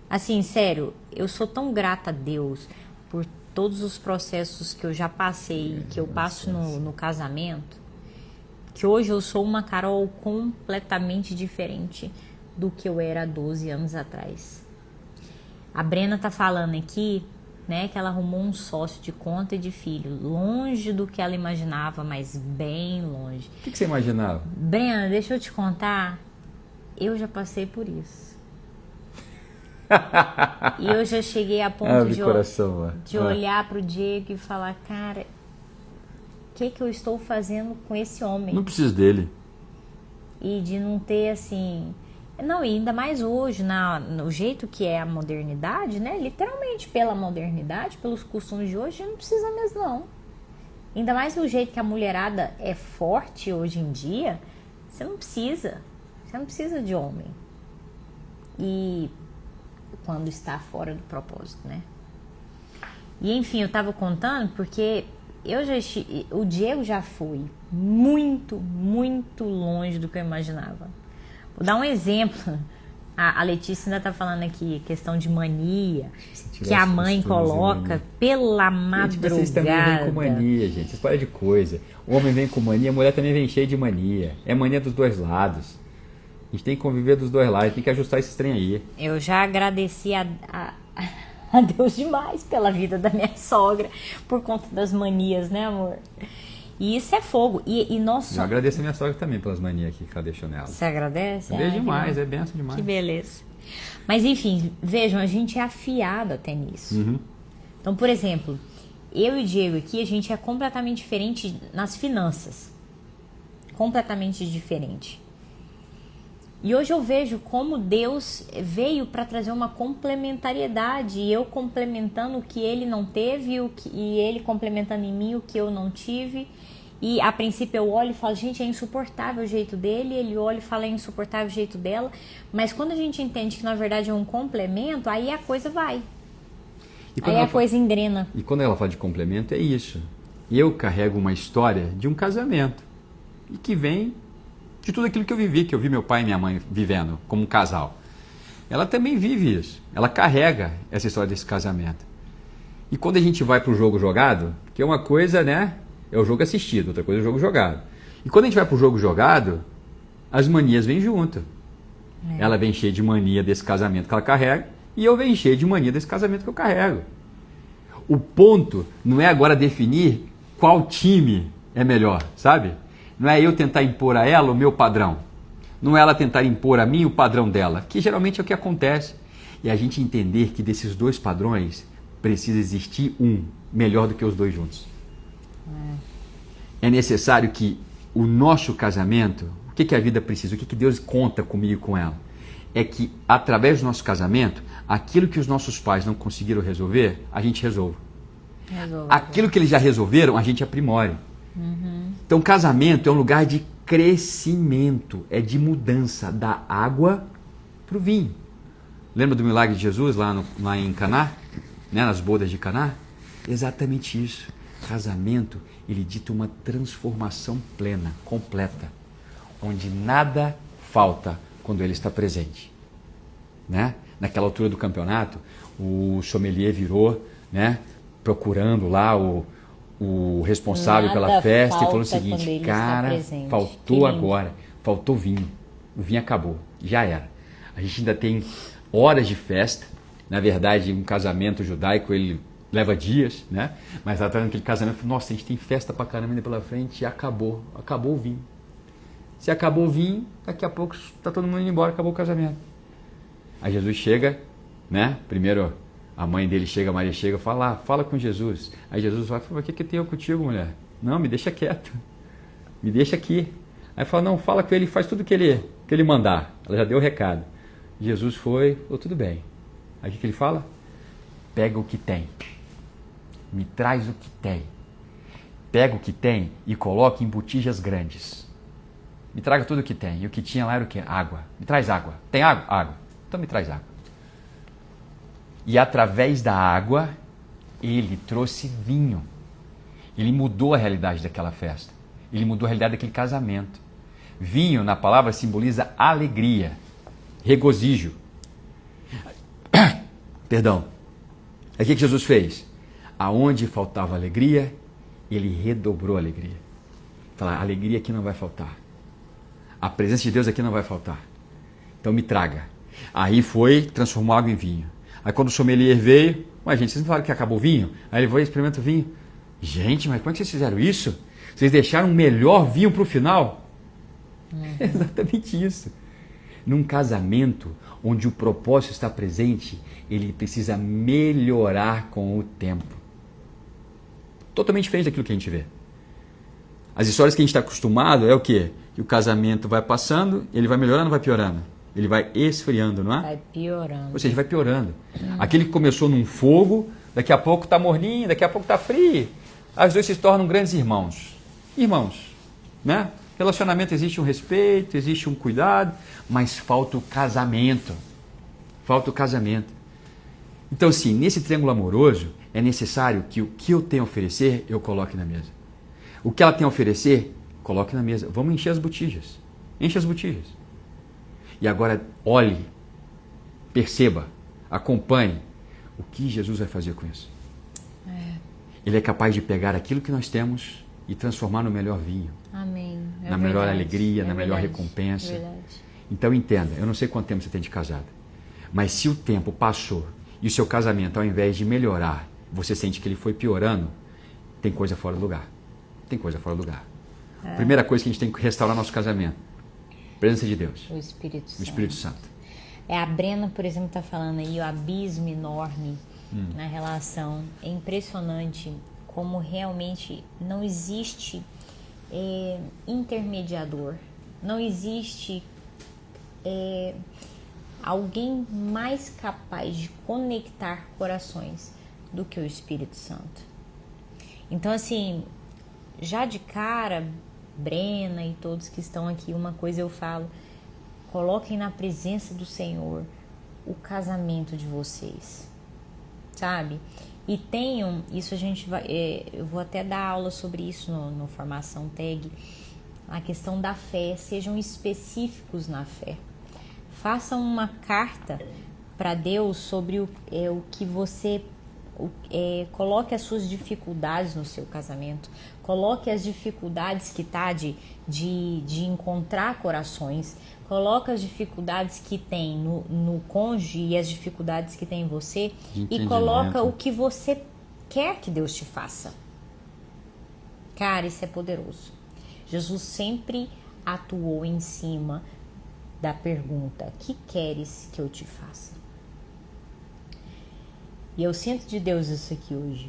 Assim, sério, eu sou tão grata a Deus por todos os processos que eu já passei, que eu passo no casamento, que hoje eu sou uma Carol completamente diferente do que eu era há 12 anos atrás. A Brena tá falando aqui, né, que ela arrumou um sócio de conta e de filho, longe do que ela imaginava, mas bem longe. O que você imaginava? Brena, deixa eu te contar, eu já passei por isso. E eu já cheguei a ponto de olhar pro Diego e falar, cara, o que eu estou fazendo com esse homem? Não preciso dele. E de não ter assim... Não, e ainda mais hoje, no jeito que é a modernidade, né? Literalmente pela modernidade, pelos costumes de hoje, não precisa mesmo não. Ainda mais do jeito que a mulherada é forte hoje em dia, você não precisa. Você não precisa de homem. E quando está fora do propósito, né? E enfim, eu tava contando porque... o Diego já foi muito, muito longe do que eu imaginava. Vou dar um exemplo. A Letícia ainda está falando aqui, questão de mania, que a mãe coloca pela madrugada. Vocês também vêm com mania, gente. Vocês param de coisa. O homem vem com mania, a mulher também vem cheia de mania. É mania dos dois lados. A gente tem que conviver dos dois lados, tem que ajustar esse trem aí. Eu já agradeci a Deus demais pela vida da minha sogra, por conta das manias, né, amor? E isso é fogo. E nós Eu agradeço a minha sogra também pelas manias que ela deixou nela. Você agradece? É demais, é benção demais. Que beleza. Mas enfim, vejam, a gente é afiado até nisso. Uhum. Então, por exemplo, eu e o Diego aqui, a gente é completamente diferente nas finanças. Completamente diferente. E hoje eu vejo como Deus veio para trazer uma complementariedade, e eu complementando o que ele não teve, e ele complementando em mim o que eu não tive. E a princípio eu olho e falo, gente, é insuportável o jeito dele, ele olha e fala, é insuportável o jeito dela. Mas quando a gente entende que na verdade é um complemento, aí a coisa vai. Aí a coisa engrena. E quando ela fala de complemento, é isso. Eu carrego uma história de um casamento, e que vem de tudo aquilo que eu vivi, que eu vi meu pai e minha mãe vivendo como um casal. Ela também vive isso. Ela carrega essa história desse casamento. E quando a gente vai para o jogo jogado, que é uma coisa, né? É o jogo assistido, outra coisa é o jogo jogado. E quando a gente vai para o jogo jogado, as manias vêm junto. Ela vem cheia de mania desse casamento que ela carrega, e eu venho cheio de mania desse casamento que eu carrego. O ponto não é agora definir qual time é melhor, sabe? Não é eu tentar impor a ela o meu padrão. Não é ela tentar impor a mim o padrão dela, que geralmente é o que acontece. E a gente entender que desses dois padrões precisa existir um melhor do que os dois juntos. É necessário que o nosso casamento, o que a vida precisa, o que Deus conta comigo e com ela, é que através do nosso casamento, aquilo que os nossos pais não conseguiram resolver, a gente resolva. Aquilo que eles já resolveram, a gente aprimore. Então, casamento é um lugar de crescimento, é de mudança da água para o vinho. Lembra do milagre de Jesus lá em Caná? Né, nas bodas de Caná? Exatamente isso. Casamento, ele dita uma transformação plena, completa, onde nada falta quando ele está presente. Né? Naquela altura do campeonato, o sommelier virou, né, procurando lá o responsável pela festa e falou o seguinte: cara, faltou agora, faltou vinho. O vinho acabou, já era. A gente ainda tem horas de festa. Na verdade, um casamento judaico, ele leva dias, né? Mas ela está naquele casamento, nossa, a gente tem festa pra caramba ainda pela frente e acabou o vinho. Se acabou o vinho, daqui a pouco está todo mundo indo embora, acabou o casamento. Aí Jesus chega, né? Primeiro a mãe dele chega, Maria chega, fala com Jesus. Aí Jesus vai, o que tem eu contigo, mulher? Não, me deixa quieto, me deixa aqui. Aí fala, não, fala com ele, faz tudo que ele mandar. Ela já deu o recado. Jesus foi, tudo bem. Aí o que ele fala? Pega o que tem, me traz o que tem. Pega o que tem e coloca em botijas grandes. Me traga tudo o que tem. E o que tinha lá era o quê? Água. Me traz água. Tem água? Água. Então me traz água. E através da água, ele trouxe vinho. Ele mudou a realidade daquela festa. Ele mudou a realidade daquele casamento. Vinho, na palavra, simboliza alegria, regozijo. Perdão. Aí o que Jesus fez? Aonde faltava alegria, ele redobrou a alegria. Fala, a alegria aqui não vai faltar. A presença de Deus aqui não vai faltar. Então me traga. Aí foi, transformou água em vinho. Aí quando o sommelier veio, mas gente, vocês não falaram que acabou o vinho? Aí ele foi e experimenta o vinho. Gente, mas como é que vocês fizeram isso? Vocês deixaram o melhor vinho para o final? É exatamente isso. Num casamento onde o propósito está presente, ele precisa melhorar com o tempo. Totalmente diferente daquilo que a gente vê. As histórias que a gente está acostumado é o quê? Que o casamento vai passando, ele vai melhorando ou vai piorando? Ele vai esfriando, não é? Vai piorando. Ou seja, vai piorando. Aquele que começou num fogo, daqui a pouco está morninho, daqui a pouco está frio. As duas se tornam grandes irmãos. Irmãos, né? Relacionamento existe um respeito, existe um cuidado, mas falta o casamento. Falta o casamento. Então, assim, nesse triângulo amoroso, é necessário que o que eu tenho a oferecer, eu coloque na mesa. O que ela tem a oferecer, coloque na mesa. Vamos encher as botijas. Enche as botijas. E agora, olhe, perceba, acompanhe o que Jesus vai fazer com isso. Ele é capaz de pegar aquilo que nós temos e transformar no melhor vinho. Amém. Na melhor alegria, na melhor recompensa. Então entenda, eu não sei quanto tempo você tem de casado, mas se o tempo passou e o seu casamento, ao invés de melhorar, você sente que ele foi piorando, tem coisa fora do lugar. Tem coisa fora do lugar. Primeira coisa que a gente tem que restaurar nosso casamento. Presença de Deus. O Espírito Santo. O Espírito Santo. A Brena, por exemplo, está falando aí o abismo enorme na relação. É impressionante como realmente não existe intermediador. Não existe alguém mais capaz de conectar corações do que o Espírito Santo. Então, assim, já de cara, Brena e todos que estão aqui, uma coisa eu falo: coloquem na presença do Senhor o casamento de vocês, sabe? E tenham, isso a gente vai, eu vou até dar aula sobre isso no Formação Tag, a questão da fé. Sejam específicos na fé. Façam uma carta para Deus sobre o que você... coloque as suas dificuldades no seu casamento, coloque as dificuldades que tá de encontrar corações, coloque as dificuldades que tem no cônjuge e as dificuldades que tem em você, e coloca o que você quer que Deus te faça. Cara, isso é poderoso. Jesus sempre atuou em cima da pergunta: que queres que eu te faça? E eu sinto de Deus isso aqui hoje.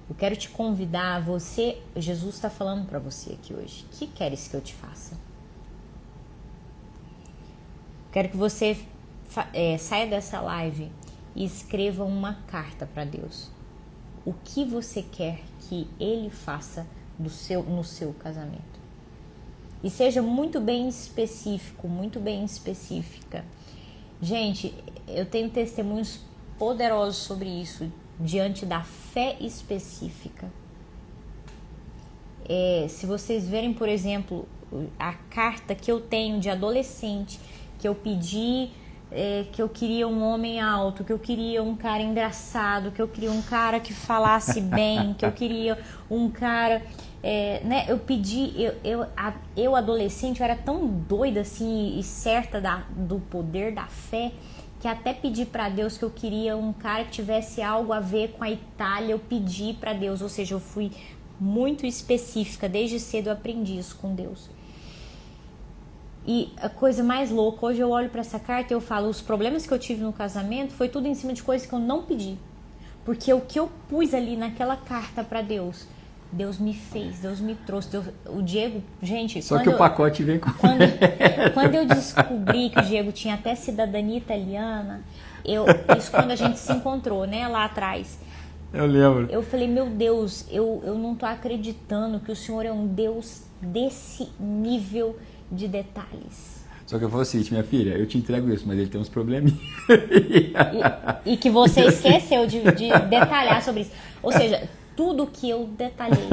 Eu quero te convidar, você, Jesus está falando para você aqui hoje: que queres que eu te faça? Quero que você saia dessa live e escreva uma carta para Deus. O que você quer que Ele faça no seu casamento? E seja muito bem específico, muito bem específica. Gente, eu tenho testemunhos poderosos sobre isso, diante da fé específica. Se vocês verem, por exemplo, a carta que eu tenho de adolescente, que eu pedi, que eu queria um homem alto, que eu queria um cara engraçado, que eu queria um cara que falasse bem, que eu queria um cara... né? Eu pedi, eu adolescente, eu era tão doida assim e certa do poder da fé, que até pedi para Deus que eu queria um cara que tivesse algo a ver com a Itália. Eu pedi para Deus, ou seja, eu fui muito específica, desde cedo eu aprendi isso com Deus. E a coisa mais louca, hoje eu olho para essa carta e eu falo, os problemas que eu tive no casamento foi tudo em cima de coisas que eu não pedi, porque o que eu pus ali naquela carta para Deus, Deus me fez, Deus me trouxe. O Diego, gente... Só que o pacote vem com... Quando eu descobri que o Diego tinha até cidadania italiana, isso quando a gente se encontrou, né, lá atrás. Eu lembro. Eu falei, meu Deus, eu não tô acreditando que o Senhor é um Deus desse nível de detalhes. Só que eu falo o seguinte, minha filha, eu te entrego isso, mas ele tem uns probleminhas. E que você esqueceu de detalhar sobre isso. Ou seja... Tudo que eu detalhei,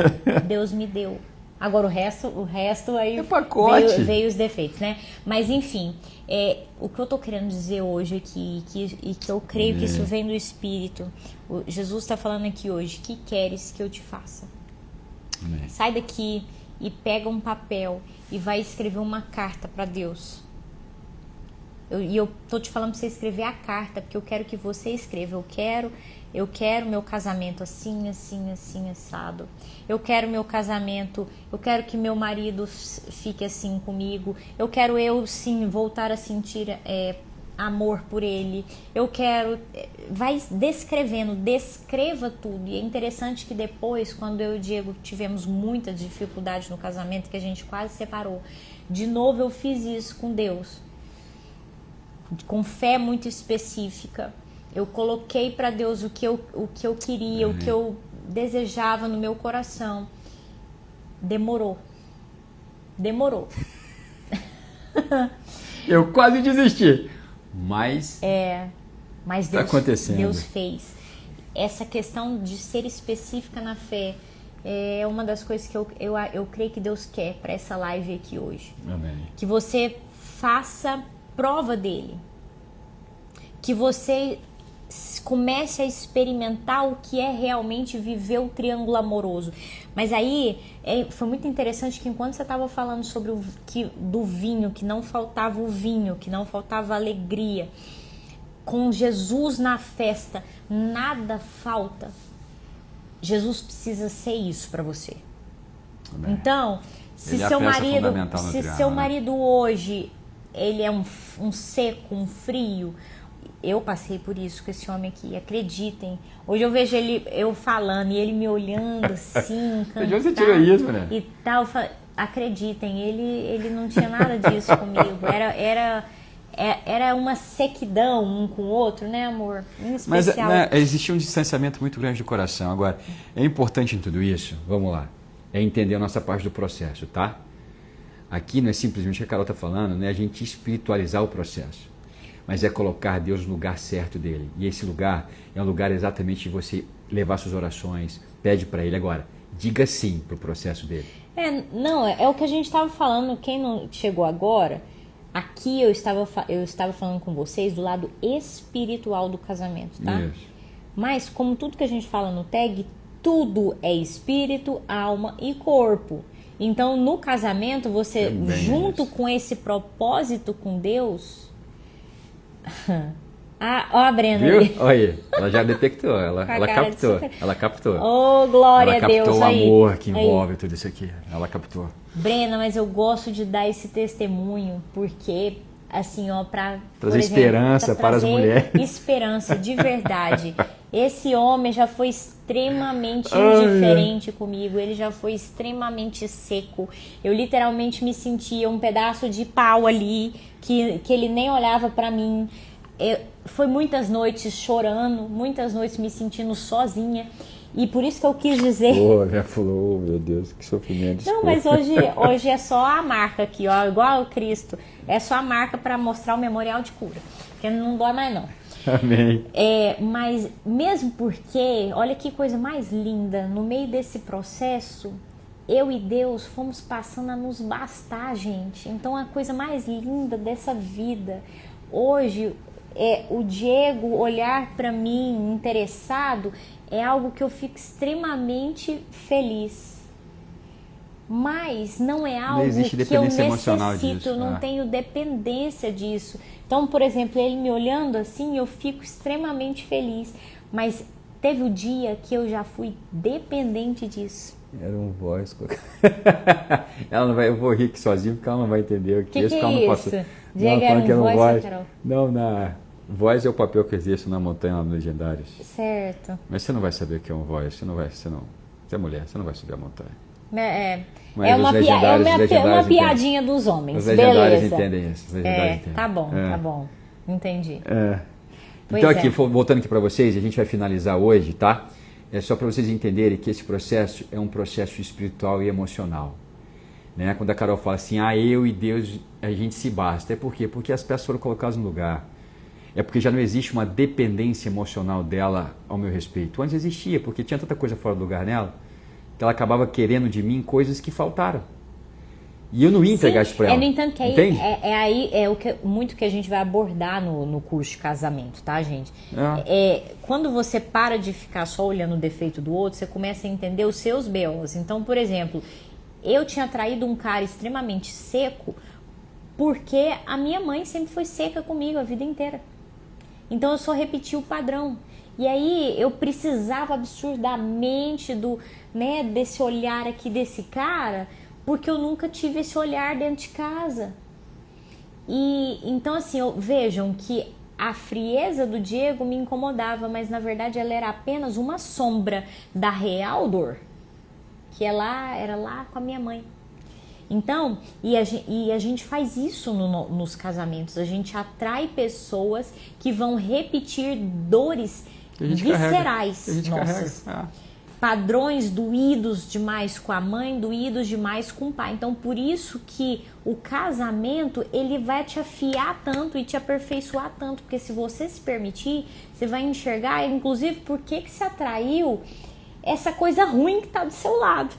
Deus me deu. Agora o resto aí é pacote. Veio os defeitos, né? Mas enfim, o que eu tô querendo dizer hoje aqui, e que eu creio que isso vem do Espírito. Jesus está falando aqui hoje, que queres que eu te faça? Amém. Sai daqui e pega um papel e vai escrever uma carta para Deus. Eu tô te falando para você escrever a carta, porque eu quero que você escreva. Eu quero meu casamento assim, assim, assim, assado. Eu quero meu casamento, eu quero que meu marido fique assim comigo. Eu quero sim, voltar a sentir amor por ele. Eu quero... Vai descrevendo, descreva tudo. E é interessante que depois, quando eu e o Diego tivemos muita dificuldade no casamento, que a gente quase separou, de novo eu fiz isso com Deus. Com fé muito específica. Eu coloquei para Deus o que eu queria, o que eu desejava no meu coração. Demorou. Eu quase desisti. Mas Deus, tá acontecendo. Deus fez. Essa questão de ser específica na fé é uma das coisas que eu creio que Deus quer para essa live aqui hoje. Amém. Que você faça prova dele. Que você comece a experimentar o que é realmente viver o triângulo amoroso. Mas aí foi muito interessante que enquanto você estava falando sobre do vinho, que não faltava o vinho, que não faltava alegria, com Jesus na festa, nada falta. Jesus precisa ser isso para você. Amém. Então, se seu marido hoje ele é um seco, um frio, eu passei por isso com esse homem aqui, acreditem. Hoje eu vejo eu falando e ele me olhando assim, De onde você tirou isso, né? E tal, acreditem, ele não tinha nada disso comigo. Era uma sequidão um com o outro, né, amor? Em especial. Mas existia um distanciamento muito grande do coração. Agora, é importante em tudo isso, vamos lá, é entender a nossa parte do processo, tá? Aqui não é simplesmente o que a Carol está falando, né? A gente espiritualizar o processo. Mas é colocar Deus no lugar certo dele. E esse lugar é um lugar exatamente de você levar suas orações, pede para ele. Agora, diga sim pro processo dele. É o que a gente estava falando, quem não chegou agora, aqui eu estava falando com vocês do lado espiritual do casamento, tá? Isso. Mas como tudo que a gente fala no tag, tudo é espírito, alma e corpo. Então no casamento, você junto com esse propósito com Deus... Ó a Brenda. Viu? Ali. Olha aí, ela já detectou, ela captou. Oh, glória a Deus. Ela captou o amor que envolve tudo isso aqui. Ela captou. Brenda, mas eu gosto de dar esse testemunho, porque, assim, ó, trazer esperança para as mulheres. Esperança, de verdade. Esse homem já foi extremamente indiferente comigo, ele já foi extremamente seco. Eu literalmente me sentia um pedaço de pau ali, que ele nem olhava para mim. Foi muitas noites chorando, muitas noites me sentindo sozinha. E por isso que eu quis dizer... já falou, meu Deus, que sofrimento. Não, mas hoje é só a marca aqui, ó, igual o Cristo. É só a marca para mostrar o memorial de cura, porque não dói mais não. Amém. Mas mesmo porque, olha que coisa mais linda, no meio desse processo, eu e Deus fomos passando a nos bastar, gente. Então a coisa mais linda dessa vida hoje é o Diego olhar para mim interessado, é algo que eu fico extremamente feliz. Mas não é algo que eu necessito, eu não tenho dependência disso. Então, por exemplo, ele me olhando assim, eu fico extremamente feliz. Mas teve o dia que eu já fui dependente disso. Era um voz. Ela não vai, eu vou rir aqui sozinho porque ela não vai entender o que é isso. Que é isso? Diego era um voz, Carol? Não, na voz é o papel que eu exerço na montanha lá no Legendários. Certo. Mas você não vai saber o que é um voz, você é mulher, você não vai subir a montanha. É uma piadinha dos homens. Os legendários entendem isso. Tá bom. Entendi. Então aqui, voltando aqui para vocês, a gente vai finalizar hoje, tá? É só para vocês entenderem que esse processo é um processo espiritual e emocional. Né? Quando a Carol fala assim, eu e Deus, a gente se basta. É por quê? Porque as peças foram colocadas no lugar. É porque já não existe uma dependência emocional dela ao meu respeito. Antes existia, porque tinha tanta coisa fora do lugar nela, que ela acabava querendo de mim coisas que faltaram. E eu não ia entregar isso para ela. No entanto, que muito que a gente vai abordar no curso de casamento, tá, gente? Quando você para de ficar só olhando o defeito do outro, você começa a entender os seus B.O.s. Então, por exemplo, eu tinha traído um cara extremamente seco porque a minha mãe sempre foi seca comigo a vida inteira. Então, eu só repeti o padrão. E aí, eu precisava absurdamente desse olhar aqui desse cara, porque eu nunca tive esse olhar dentro de casa. E então assim, vejam que a frieza do Diego me incomodava, mas na verdade ela era apenas uma sombra da real dor, que era lá com a minha mãe. Então, e a gente faz isso nos casamentos, a gente atrai pessoas que vão repetir dores viscerais nossas. Padrões doídos demais com a mãe, doídos demais com o pai. Então, por isso que o casamento, ele vai te afiar tanto e te aperfeiçoar tanto, porque se você se permitir, você vai enxergar, inclusive, por que se atraiu essa coisa ruim que está do seu lado.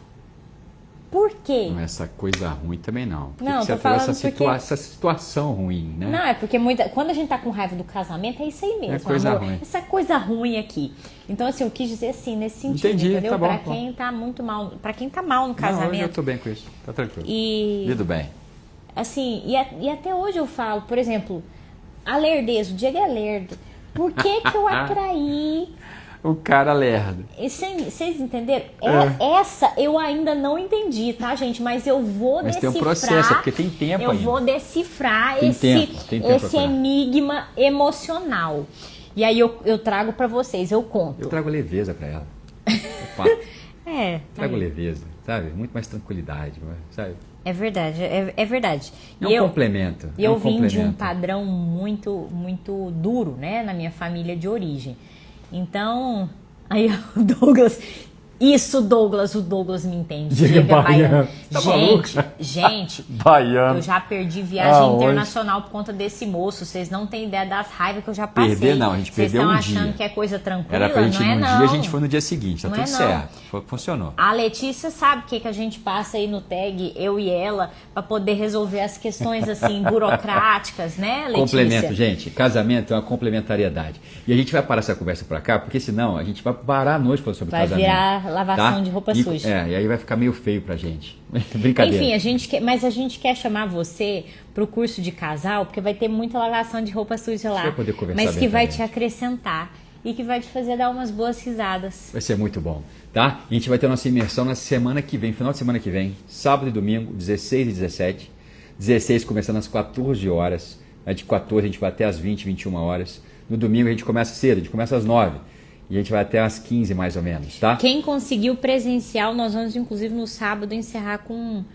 Por quê? Não, essa coisa ruim também não. Não, você falando essa situação ruim, né? Não, é porque quando a gente tá com raiva do casamento, é isso aí mesmo, coisa amor. Ruim. Essa coisa ruim aqui. Então, assim, eu quis dizer assim, nesse sentido, entendi, entendeu? Tá bom, pra quem tá muito mal, pra quem tá mal no casamento. Não, eu tô bem com isso, tá tranquilo. Lido bem. Assim, e até hoje eu falo, por exemplo, a lerdeza, o Diego é lerdo. Por que eu atraí... O cara lerdo. Vocês entenderam? Essa eu ainda não entendi, tá, gente? Mas eu vou decifrar. Tem um processo, porque tem tempo ainda. Eu vou decifrar tem esse enigma emocional. E aí eu trago pra vocês, eu conto. Eu trago leveza pra ela. Eu trago aí. leveza, sabe? Muito mais tranquilidade, sabe? É verdade, é verdade. É um complemento. E eu vim de um padrão muito, muito duro, né? Na minha família de origem. Então, aí o Douglas... o Douglas me entende. Diego é baiano. Gente, baiano. Eu já perdi viagem internacional por conta desse moço. Vocês não têm ideia das raivas que eu já passei. Perder não, a gente perdeu um dia. Vocês estão achando que é coisa tranquila? Era pra gente ir num dia, a gente foi no dia seguinte. Tá não tudo certo. Funcionou. A Letícia sabe o que a gente passa aí no tag, eu e ela, pra poder resolver as questões assim, burocráticas, né, Letícia? Complemento, gente. Casamento é uma complementariedade. E a gente vai parar essa conversa pra cá, porque senão a gente vai parar a noite falando sobre casamento. Vai virar lavação de roupa suja. E aí vai ficar meio feio pra gente. Brincadeira. Enfim, mas a gente quer chamar você pro curso de casal, porque vai ter muita lavação de roupa suja lá. Você vai poder conversar mas que vai também. te acrescentar e que vai te fazer dar umas boas risadas. Vai ser muito bom, tá? A gente vai ter nossa imersão na semana que vem, final de semana que vem, sábado e domingo, 16 e 17. 16 começando às 14 horas. De 14 a gente vai até às 20, 21 horas. No domingo a gente começa cedo, a gente começa às 9. E a gente vai até às 15 mais ou menos, tá? Quem conseguiu presencial, nós vamos inclusive no sábado encerrar com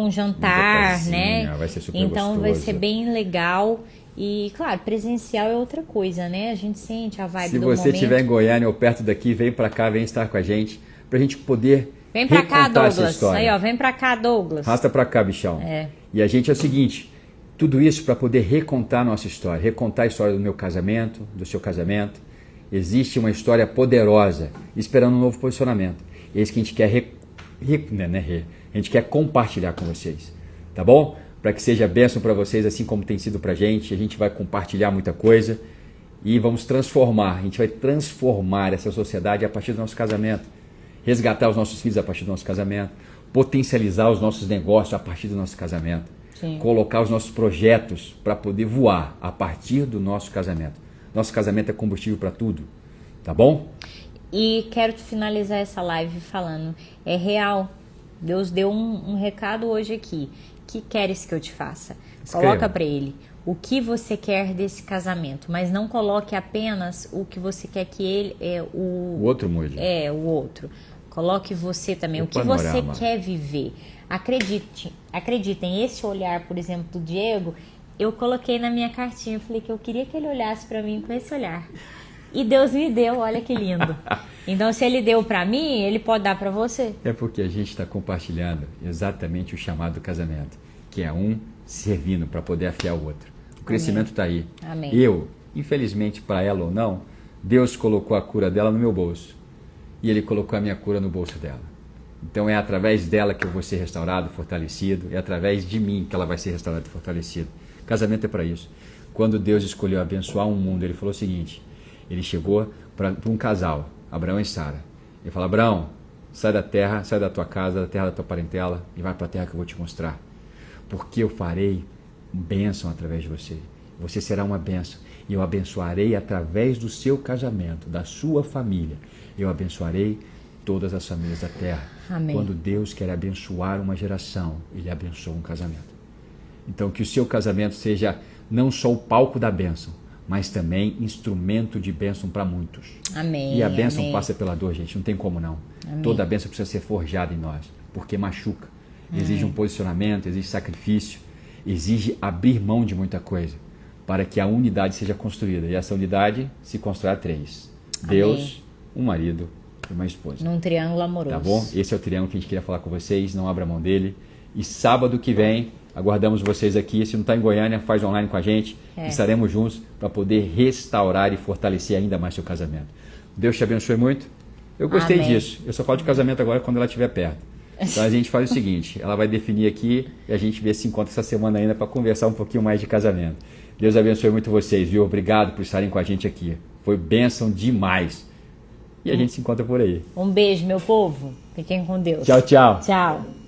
jantar, né? Vai ser super então gostoso. Vai ser bem legal. E, claro, presencial é outra coisa, né? A gente sente a vibe do momento. Se você estiver em Goiânia ou perto daqui, vem pra cá, vem estar com a gente, pra gente poder vem pra cá, Douglas. Aí, ó, vem pra cá, Douglas. Arrasta pra cá, bichão. E a gente é o seguinte, tudo isso para poder recontar a nossa história, recontar a história do meu casamento, do seu casamento. Existe uma história poderosa, esperando um novo posicionamento. É isso que a gente quer a gente quer compartilhar com vocês, tá bom? Para que seja bênção para vocês, assim como tem sido para a gente vai compartilhar muita coisa e vamos transformar, a gente vai transformar essa sociedade a partir do nosso casamento, resgatar os nossos filhos a partir do nosso casamento, potencializar os nossos negócios a partir do nosso casamento, sim, colocar os nossos projetos para poder voar a partir do nosso casamento. Nosso casamento é combustível para tudo, tá bom? E quero finalizar essa live falando, é real, Deus deu um recado hoje aqui. O que queres que eu te faça? Escreva. Coloca para ele o que você quer desse casamento, mas não coloque apenas o que você quer que ele o outro mude. O outro. Coloque você também, o que você quer viver. Acreditem, esse olhar, por exemplo, do Diego, eu coloquei na minha cartinha, eu falei que eu queria que ele olhasse para mim com esse olhar. E Deus me deu, olha que lindo. Então, se ele deu para mim, ele pode dar para você. É porque a gente está compartilhando exatamente o chamado do casamento, que é um servindo para poder afiar o outro. O crescimento está aí. Amém. Eu, infelizmente para ela ou não, Deus colocou a cura dela no meu bolso. E Ele colocou a minha cura no bolso dela. Então é através dela que eu vou ser restaurado, fortalecido. É através de mim que ela vai ser restaurada e fortalecida. Casamento é para isso. Quando Deus escolheu abençoar um mundo, Ele falou o seguinte. Ele chegou para um casal, Abraão e Sara. Ele falou, Abraão, sai da terra, sai da tua casa, da terra da tua parentela e vai para a terra que eu vou te mostrar. Porque eu farei bênção através de você. Você será uma bênção. E eu abençoarei através do seu casamento, da sua família. Eu abençoarei todas as famílias da terra. Amém. Quando Deus quer abençoar uma geração, Ele abençoa um casamento. Então que o seu casamento seja não só o palco da bênção, mas também instrumento de bênção para muitos. Amém. E a bênção amém. passa pela dor, gente, não tem como não. Amém. Toda a bênção precisa ser forjada em nós, porque machuca. Exige um posicionamento, exige sacrifício, exige abrir mão de muita coisa, para que a unidade seja construída. E essa unidade se constrói a 3. Amém. Deus, um marido e uma esposa. Num triângulo amoroso. Tá bom? Esse é o triângulo que a gente queria falar com vocês, não abra mão dele. E sábado que vem, aguardamos vocês aqui. Se não está em Goiânia, faz online com a gente. Estaremos juntos para poder restaurar e fortalecer ainda mais seu casamento. Deus te abençoe muito. Eu gostei Amém. disso. Eu só falo de casamento agora quando ela estiver perto. Então a gente faz o seguinte, ela vai definir aqui e a gente vê se encontra essa semana ainda para conversar um pouquinho mais de casamento. Deus abençoe muito vocês, viu? Obrigado por estarem com a gente aqui. Foi bênção demais. E a gente se encontra por aí. Um beijo, meu povo. Fiquem com Deus. Tchau, tchau. Tchau.